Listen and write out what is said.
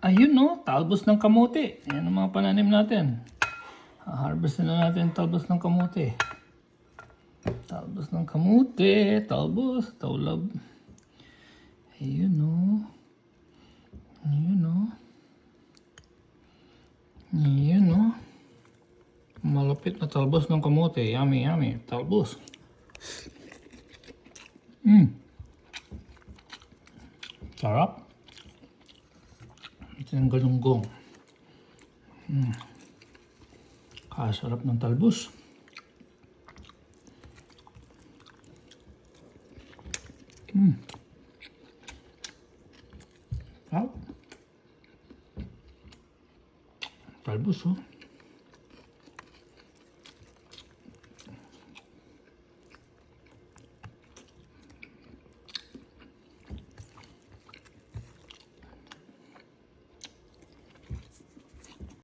Ayun no, talbos ng kamote. Yan ang mga pananim natin. Harvest na natin talbos ng kamote. Talbos ng kamote, talbos, taulab. Ayun no. Ayun no. Ayun no. Malapit na talbos ng kamote. Yummy, yummy. Talbos. Sarap. Ito yung galunggong. Kasarap ng talbos. Sarap. Talbos oh.